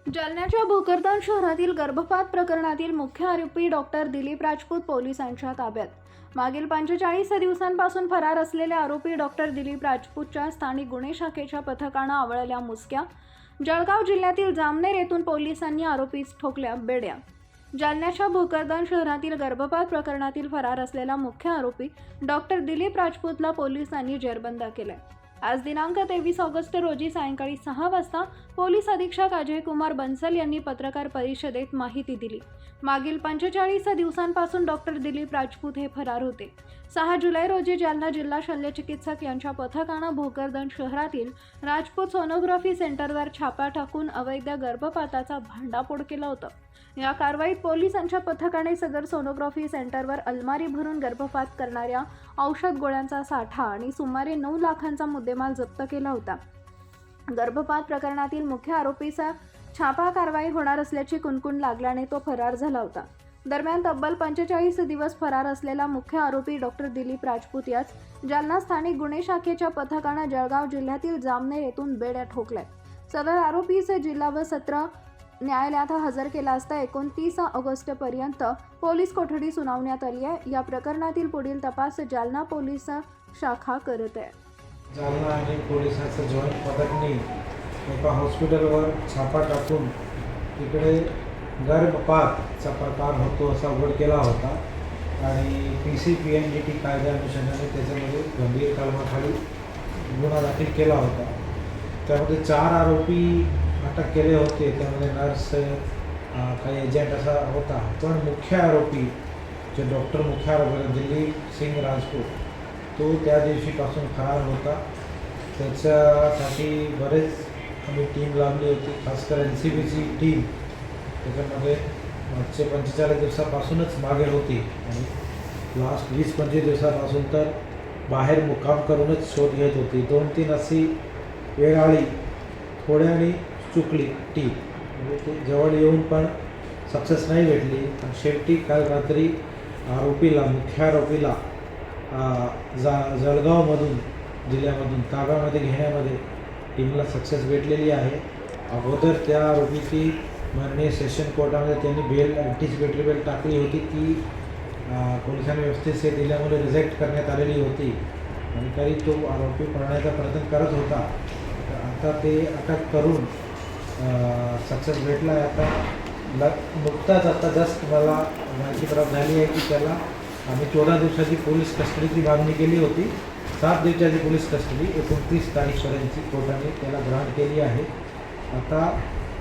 जालन्याच्या भोकरदन शहरातील गर्भपात प्रकरणातील मुख्य आरोपी डॉक्टर दिलीप राजपूत पोलिसांच्या ताब्यात. मागील 45 दिवसांपासून फरार असलेले आरोपी डॉक्टर दिलीप राजपूतच्या स्थानिक गुन्हे शाखेच्या पथकानं आवळल्या मुसक्या. जळगाव जिल्ह्यातील जामनेर येथून पोलिसांनी आरोपीस ठोकल्या बेड्या. जालन्याच्या भोकरदन शहरातील गर्भपात प्रकरणातील फरार असलेला मुख्य आरोपी डॉक्टर दिलीप राजपूतला पोलिसांनी जेरबंद केले. आज दिनांक 23 ऑगस्ट रोजी सायंकाळी 6 वाजता पोलीस अधीक्षक अजय कुमार बन्सल यांनी पत्रकार परिषदेत माहिती दिली. मागील 45 दिवसांपासून डॉक्टर दिलीप राजपूत हे फरार होते. 6 जुलै रोजी जालना जिल्हा शल्यचिकित्सक यांच्या पथकानं भोकरदन शहरातील राजपूत सोनोग्राफी सेंटरवर छापा टाकून अवैध गर्भपाताचा भांडाफोड केला होता. या कारवाईत पोलिसांच्या पथकाने सदर सोनोग्राफी सेंटरवर अलमारी भरून गर्भपात करणाऱ्या औषध गोळ्यांचा साठा आणि सुमारे 9 लाखांचा मुद्देमाल जप्त केला होता. गर्भपात प्रकरणातील मुख्य आरोपीचा छापा कारवाई होणार असल्याची कुणकुण लागल्याने तो फरार झाला होता. दरम्यान तब्बल 45 दिवस फरार असलेला मुख्य आरोपी डॉक्टर दिलीप राजपूत याच जालना स्थानिक गुन्हे शाखेच्या पथकानं जळगाव जिल्ह्यातील जामनेर येथून बेड्या ठोकल्या. सदर आरोपीस जिल्हा व सत्र न्यायालयात हजर केला असता 29 ऑगस्टपर्यंत पोलीस कोठडी सुनावण्यात आली आहे. या प्रकरणातील पुढील तपास जालना पोलीस शाखा करत आहे. जालना आणि पोलिसांचं जॉईंट पथकने एका हॉस्पिटलवर छापा टाकून तिकडे गर्भपातचा प्रकार होतो असा उघड केला होता आणि PCPNDT कायद्यानुसार त्याच्यामध्ये गंभीर कलमाखाली गुन्हा दाखल केला होता. त्यामध्ये 4 आरोपी अटक केले होते. त्यामध्ये नर्स, काही एजंट असा होता. पण मुख्य आरोपी जे डॉक्टर मुख्य आरोपी दिलीप सिंग राजपूत तो त्या दिवशीपासून फरार होता. त्याच्यासाठी बरेच आम्ही टीम लावली होती, खासकर NCBची टीम त्याच्यामध्ये मागचे 45 दिवसापासूनच मागे होती आणि लास्ट 20-25 दिवसापासून तर बाहेर मुक्काम करूनच शोध घेत होती. 2-3 अशी वेळ आली, थोड्याने चुकली टीम, म्हणजे ते जवळ येऊन पण सक्सेस नाही भेटली. पण शेवटी काल रात्री मुख्य आरोपीला जळगावमधून जिल्ह्यामधून ताब्यामध्ये घेण्यामध्ये टीमला सक्सेस भेटलेली आहे. अगोदर त्या आरोपीची माननीय सेशन कोर्टामध्ये त्यांनी बेल अँटिसिपेटरी बेल टाकली होती, ती पोलिसांनी व्यवस्थित दिल्यामुळे रिजेक्ट करण्यात आलेली होती आणि तरी तो आरोपी पळण्याचा प्रयत्न करत होता. आता ते अटक करून सक्सेस भेटला आहे. आता नुकताच आता जस्ट मला माहिती प्राप्त झाली आहे की त्याला आम्ही 14 दिवसाची पोलीस कस्टडीची मागणी केली होती. 7 दिवसाची पोलीस कस्टडी 29 तारीखपर्यंतची कोर्टाने त्याला ग्रांट केली आहे. आता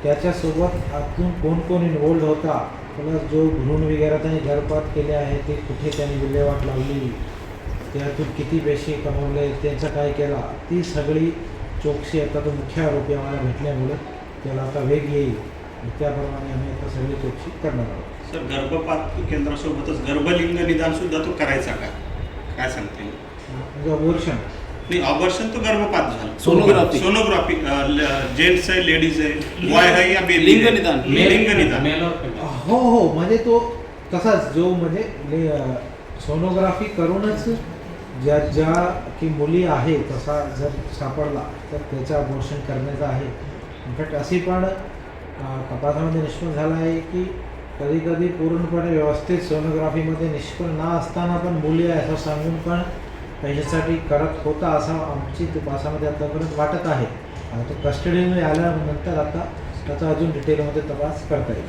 त्याच्यासोबत आतून कोण कोण इन्व्हॉल्ड होता, प्लस जो भ्रूण वगैरे त्यांनी गर्भपात केले आहे ते कुठे त्यांनी विल्हेवाट लावली, त्यातून किती पैसे कमवले, त्यांचा काय केला, ती सगळी चौकशी आता तो मुख्य आरोपी आम्हाला भेटल्यामुळे त्याला आता वेग येईल. त्याप्रमाणे आम्ही आता सगळी चौकशी करणार आहोत. सर, गर्भपात केंद्रासोबतच गर्भलिंग निदान सुद्धा तो करायचा का, काय सांगते? म्हणजे अबॉर्शन नाही, अबॉर्शन तो गर्भपात झाला. सोनोग्राफी जेंट्स आहे, लेडीज आहे, बॉय आहे या बेबी, लिंग निदान. लिंग निदान. हो, म्हणजे तो तसाच जो म्हणजे सोनोग्राफी करूनच ज्या की मुली आहे तसा जर सापडला तर त्याचं अबॉर्शन करण्याचं आहे. इनफॅक्ट अशी पण तपासामध्ये निष्पन्न झालं आहे की कधी कधी पूर्णपणे व्यवस्थित सोनोग्राफीमध्ये निष्पन्न न असताना पण मुली आहे असं सांगून पण पैशासाठी करत होता असं आमची तपासामध्ये आतापर्यंत वाटत आहे. आता तो कस्टडीमध्ये आल्यानंतर आता त्याचा अजून डिटेलमध्ये तपास करता येईल.